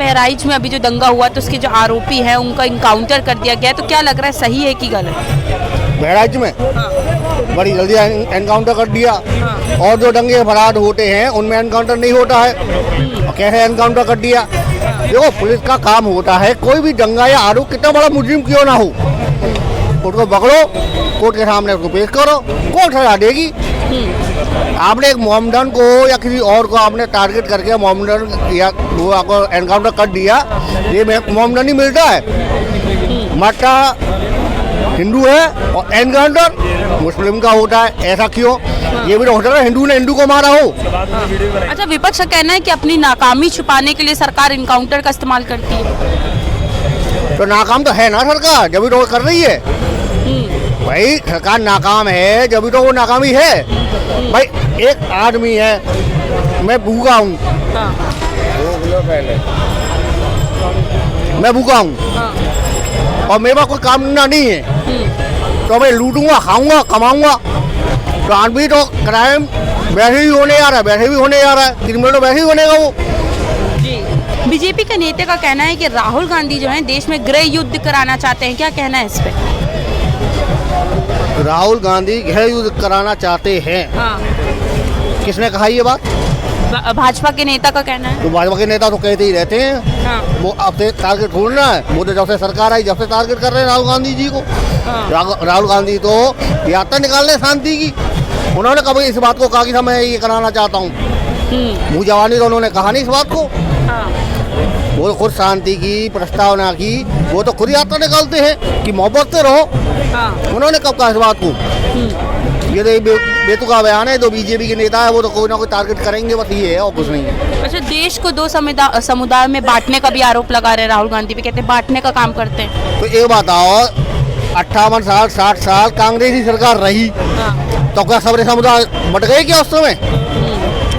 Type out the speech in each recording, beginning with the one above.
बहराइच में अभी जो दंगा हुआ तो उसके जो आरोपी हैं उनका इनकाउंटर कर दिया गया, तो क्या लग रहा है सही है कि गलत? बहराइच में हाँ। बड़ी जल्दी एनकाउंटर कर दिया। हाँ। और जो दंगे फराड होते हैं उनमें एनकाउंटर नहीं होता है, और कैसे एनकाउंटर कर दिया? देखो, पुलिस का काम होता है, कोई भी दंगा या आरोप कितना बड़ा मुजरिम क्यों ना हो, उसको पकड़ो, कोर्ट के सामने उसको पेश करो, कोर्ट सजा देगी। आपने एक मोहम्मदन को या किसी और को आपने टारगेट करके मोहम्मदन या वो आपको एनकाउंटर कर दिया, ये मोहम्मदन ही मिलता है। मरता हिंदू है और एनकाउंटर मुस्लिम का होता है, ऐसा क्यों? ये भी तो होता है हिंदू ने हिंदू को मारा हो। अच्छा, विपक्ष का कहना है कि अपनी नाकामी छुपाने के लिए सरकार इनकाउंटर का इस्तेमाल करती है। तो नाकाम तो है ना सरकार, जब भी तो वो कर रही है। भाई सरकार नाकाम है जब भी तो वो नाकामी है। भाई एक आदमी है, मैं भूखा हूँ, मैं भूखा हूँ और मेरे पास कोई काम धंधा नहीं है, तो मैं लूटूंगा, खाऊंगा, कमाऊंगा। तो आज भी तो क्राइम वैसे ही होने आ रहा है, वैसे भी होने आ रहा है, क्रिमिनल तो वैसे ही बनेगा वो। बीजेपी के नेता का कहना है कि राहुल गांधी जो है देश में गृह युद्ध कराना चाहते हैं, क्या कहना है इस पे? राहुल गांधी गृह युद्ध कराना चाहते हैं? हाँ। किसने कहा ये बात? भाजपा के नेता का कहना है। तो भाजपा के नेता तो कहते ही रहते हैं। हाँ। वो अब से टारगेट ढूंढना है, वो तो जब से सरकार आई जब से टारगेट कर रहे हैं राहुल गांधी जी को। हाँ। राहुल गांधी तो यात्रा निकाल रहे शांति की। उन्होंने कभी इस बात को कहा कि मैं ये कराना चाहता हूँ? मुँह जवानी तो उन्होंने कहा नहीं इस बात को। हाँ। वो तो खुद शांति की प्रस्तावना की, वो तो खुद यात्रा निकालते हैं कि मोहब्बत से रहो। हाँ। उन्होंने उन्होंने कब कहा इस बात को? ये तो बेतुका बयान है। जो बीजेपी के नेता है वो तो कोई ना कोई टारगेट करेंगे, बस ये है और कुछ नहीं है। अच्छा, देश को दो समुदाय में बांटने का भी आरोप लगा रहे हैं राहुल गांधी भी, कहते हैं बांटने का काम करते हैं। तो ये बताओ, 58 साल 60 साल कांग्रेस की सरकार रही, तो क्या सबरे समुदाय बट गए क्या उस समय?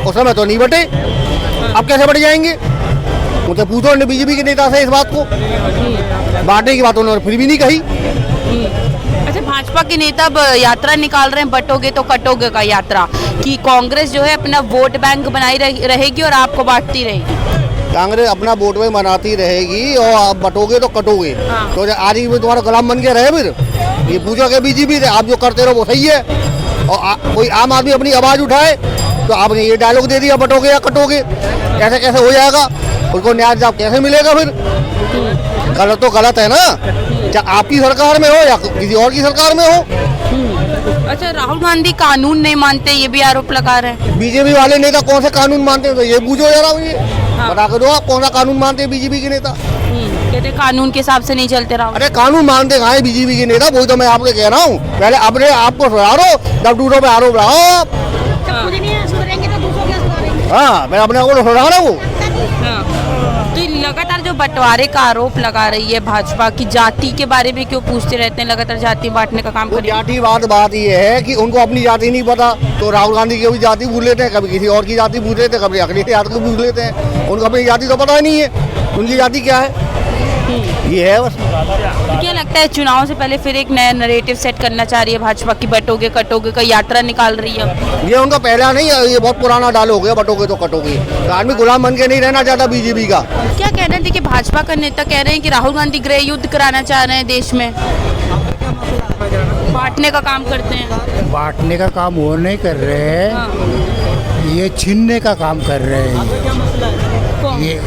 उस समय तो नहीं बटे, अब कैसे बढ़ जाएंगे? मुझे पूछो ने बीजेपी के नेता से इस बात को, बांटने की बात उन्होंने फिर भी नहीं कही। अच्छा, भाजपा के नेता अब यात्रा निकाल रहे हैं बटोगे तो कटोगे का यात्रा, कि कांग्रेस जो है अपना वोट बैंक बनाई रहेगी और आपको बांटती रहेगी। कांग्रेस अपना वोट बैंक बनाती रहेगी और आप बटोगे तो कटोगे। हाँ। तो आज ही तुम्हारा गुलाम बन के रहे फिर? ये पूछो कि बीजेपी से आप जो करते रहो वो सही है, और कोई आम आदमी अपनी आवाज उठाए तो आपने ये डायलॉग दे दिया बटोगे या कटोगे, कैसे कैसे हो जाएगा? उसको न्याय जवाब कैसे मिलेगा फिर? गलत तो गलत है ना, चाहे आपकी सरकार में हो या किसी और की सरकार में हो। अच्छा, राहुल गांधी कानून नहीं मानते, ये भी आरोप लगा रहे हैं। बीजेपी वाले नेता कौन से कानून मानते हैं? तो ये पूछो जरा, मुझे बता के दो आप कौन सा कानून मानते हैं बीजेपी के नेता? कहते कानून के हिसाब से नहीं चलते राहुल। अरे कानून मानते कहाँ है बीजेपी के नेता? वही तो मैं आपको कह रहा हूँ, पहले अपने आपको सुधारो, तब दूसरों पे आरोप लगाओ। हाँ, मैं अपने को सुधार रहा हूँ। तो लगातार जो बंटवारे का आरोप लगा रही है भाजपा की, जाति के बारे में क्यों पूछते रहते हैं, लगातार जाति बांटने का काम कर रही है? जाति बात ये है कि उनको अपनी जाति नहीं पता, तो राहुल गांधी की भी जाति भूल लेते हैं, कभी किसी और की जाति भूल लेते हैं, कभी अखिलेश यादव को भूल लेते हैं। उनको अपनी जाति तो पता ही नहीं है, उनकी जाति क्या है, ये है बस। तो क्या लगता है चुनाव से पहले फिर एक नया नैरेटिव सेट करना चाह रही है भाजपा की, बटोगे कटोगे का यात्रा निकाल रही है? ये उनका पहला नहीं है, ये बहुत पुराना डालो हो गया, बटोगे तो कटोगे। तो आदमी गुलाम बन के नहीं रहना चाहता बीजेपी का। क्या कहना है? देखिए, भाजपा का नेता कह रहे हैं कि राहुल गांधी गृह युद्ध कराना चाह रहे हैं देश में, बांटने का काम करते हैं। बांटने का काम वो नहीं कर रहे हैं, ये छीनने का काम कर रहे हैं ये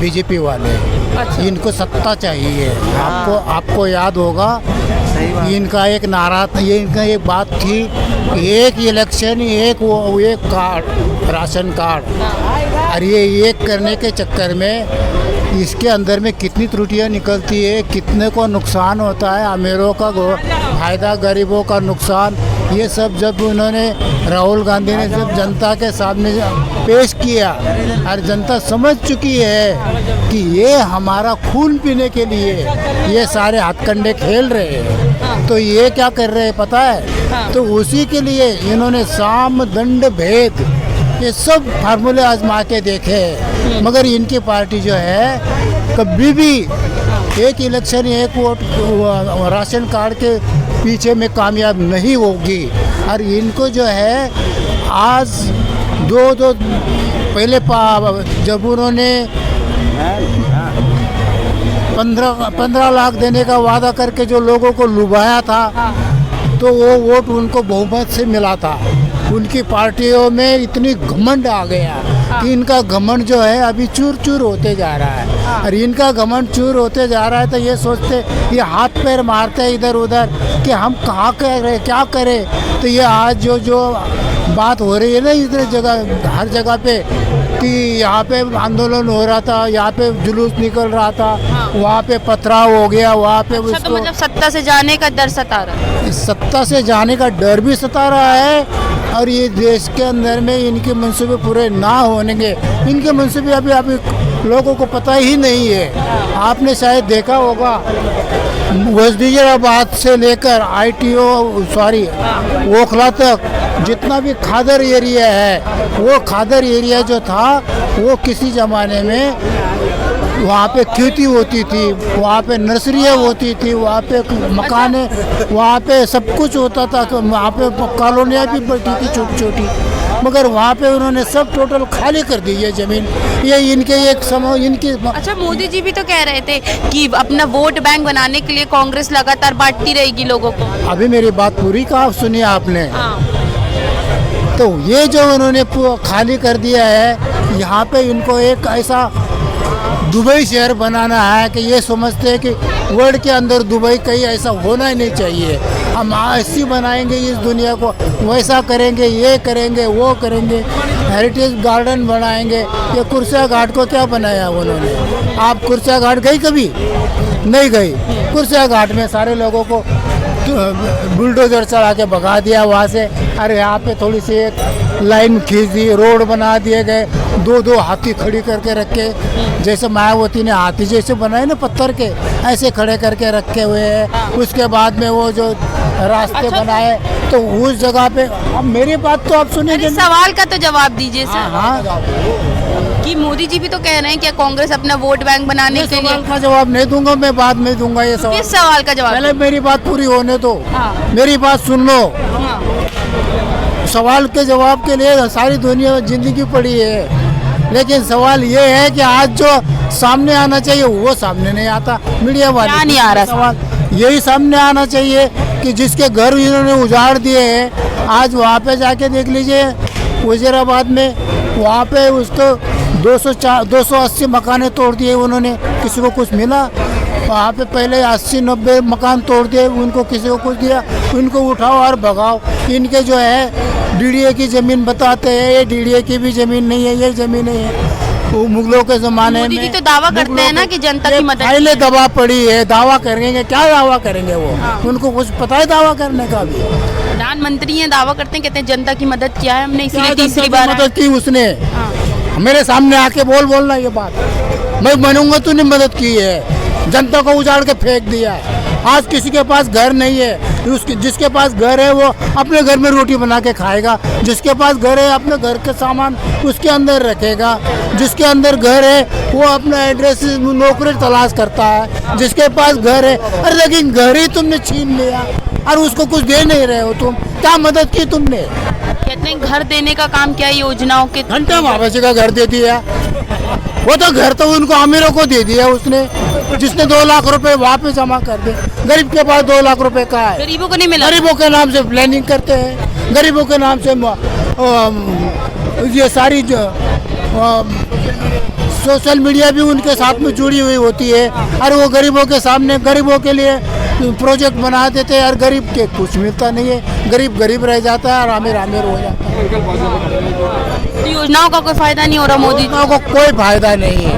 बीजेपी वाले। अच्छा। इनको सत्ता चाहिए। आपको याद होगा, इनका एक नारा, ये इनका एक बात थी, एक इलेक्शन एक कार्ड, राशन कार्ड, और ये एक करने के चक्कर में इसके अंदर में कितनी त्रुटियां निकलती है, कितने को नुकसान होता है, अमीरों का फायदा, गरीबों का नुकसान। ये सब जब उन्होंने राहुल गांधी ने जब जनता के सामने पेश किया और जनता समझ चुकी है कि ये हमारा खून पीने के लिए ये सारे हथकंडे खेल रहे हैं, तो ये क्या कर रहे हैं पता है? तो उसी के लिए इन्होंने साम दंड भेद ये सब फार्मूले आजमा के देखे, मगर इनकी पार्टी जो है कभी भी एक इलेक्शन एक वोट राशन कार्ड के पीछे में कामयाब नहीं होगी। और इनको जो है आज दो पहले जब उन्होंने 15 लाख देने का वादा करके जो लोगों को लुभाया था, तो वो वोट उनको बहुमत से मिला था। उनकी पार्टियों में इतनी घमंड आ गया कि इनका घमंड जो है अभी चूर चूर होते जा रहा है। और इनका घमंड चूर होते जा रहा है तो ये सोचते, ये हाथ पैर मारते हैं इधर उधर कि हम कहाँ करें, क्या करें। तो ये आज जो बात हो रही है ना इधर जगह, हर जगह पे, कि यहाँ पे आंदोलन हो रहा था, यहाँ पे जुलूस निकल रहा था, वहाँ पे पथराव हो गया, वहाँ पे अच्छा, तो उसको मतलब सत्ता से जाने का डर सता रहा है। सत्ता से जाने का डर भी सता रहा है। और ये देश के अंदर में इनके मंसूबे पूरे ना होने, इनके मंसूबे अभी लोगों को पता ही नहीं है। आपने शायद देखा होगा, वजीराबाद से लेकर ओखला तक जितना भी खादर एरिया है, वो खादर एरिया जो था वो किसी ज़माने में वहाँ पे खेती होती थी, वहाँ पे नर्सरियाँ होती थी, वहाँ पे मकाने, वहाँ पे सब कुछ होता था। वहाँ पे कॉलोनियाँ भी बैठी थी छोटी छोटी, मगर वहाँ पे उन्होंने सब टोटल खाली कर दी ये ज़मीन। ये इनके एक समय इनकी। अच्छा, मोदी जी भी तो कह रहे थे कि अपना वोट बैंक बनाने के लिए कांग्रेस लगातार बांटती रहेगी लोगों को। अभी मेरी बात पूरी कहा, सुनिए आपने। हाँ। तो ये जो उन्होंने खाली कर दिया है, यहाँ पे इनको एक ऐसा दुबई शहर बनाना है कि ये समझते हैं कि वर्ल्ड के अंदर दुबई कहीं ऐसा होना ही नहीं चाहिए। हम ऐसी बनाएंगे इस दुनिया को, वैसा करेंगे, ये करेंगे, वो करेंगे, हेरिटेज गार्डन बनाएंगे। ये कुर्सिया घाट को क्या बनाया उन्होंने? आप कुर्सिया घाट गई कभी? नहीं गई। कुर्सिया घाट में सारे लोगों को बुलडोजर चला के भगा दिया वहाँ से। अरे यहाँ पे थोड़ी सी एक लाइन खींच दी, रोड बना दिए गए, दो हाथी खड़ी करके रखे, जैसे मायावती ने हाथी जैसे बनाए ना पत्थर के, ऐसे खड़े करके रखे हुए हैं। उसके बाद में वो जो रास्ते बनाए, तो उस जगह पे। अब मेरी बात तो आप सुनेंगे। सवाल का तो जवाब दीजिए सर। हाँ, कि मोदी जी भी तो कह रहे हैं कि कांग्रेस अपना वोट बैंक बनाने के लिए। सवाल का जवाब नहीं दूंगा मैं, बाद में दूंगा ये सवाल। किस सवाल का जवाब? पहले मेरी बात पूरी होने दो। हाँ। मेरी बात सुन लो। हाँ। सवाल के जवाब के लिए सारी दुनिया जिंदगी पड़ी है, लेकिन सवाल ये है कि आज जो सामने आना चाहिए वो सामने नहीं आता। मीडिया वाले क्या नहीं आ रहा? सवाल यही सामने आना चाहिए कि जिसके घर इन्होंने उजाड़ दिए हैं, आज वहाँ पे जाके देख लीजिए वजीराबाद में, वहाँ पे उसको 280 मकाने तोड़ दिए उन्होंने, किसी को कुछ मिला? वहाँ पे पहले 80-90 मकान तोड़ दिए, उनको किसी को कुछ दिया? उनको उठाओ और भगाओ। इनके जो है डीडीए की ज़मीन बताते हैं, ये डीडीए की भी ज़मीन नहीं है, ये ज़मीन नहीं है। वो मुगलों के ज़माने में। मोदी जी तो दावा करते हैं ना कि जनता की मदद। पहले दवा पड़ी है, दावा करेंगे, क्या दावा करेंगे वो? उनको कुछ पता है दावा करने का भी? प्रधानमंत्री हैं, दावा करते हैं, कहते हैं जनता की मदद किया है हमने, इसीलिए क्या तीसरी बार मदद की उसने? मेरे सामने आके बोलना ये बात। मैं बनूंगा, तूने मदद की है, जनता को उजाड़ के फेंक दिया है। आज किसी के पास घर नहीं है, जिसके पास घर है वो अपने घर में रोटी बना के खाएगा, जिसके पास घर है अपने घर के सामान उसके अंदर रखेगा, जिसके अंदर घर है वो अपना एड्रेस नौकरी तलाश करता है, जिसके पास घर है। अरे लेकिन घर ही तुमने छीन लिया और उसको कुछ दे नहीं रहे हो तुम। क्या मदद की तुमने? कहते हैं घर देने का काम क्या योजनाओं के घंटा बाबाजी का घर दे दिया। वो तो घर तो उनको अमीरों को दे दिया उसने, जिसने 2 लाख रुपए वहाँ पे जमा कर दे। गरीब के पास 2 लाख रुपए का है, गरीबों को नहीं मिला। गरीबों के नाम से प्लानिंग करते हैं, गरीबों के नाम से ये सारी सोशल मीडिया भी उनके साथ में जुड़ी हुई होती है। और वो गरीबों के सामने गरीबों के लिए प्रोजेक्ट बना देते हैं और गरीब के कुछ मिलता नहीं है, गरीब गरीब रह जाता है और आमिर आमिर हो जाता है। योजनाओं का कोई फायदा नहीं हो रहा मोदी को कोई फायदा नहीं है।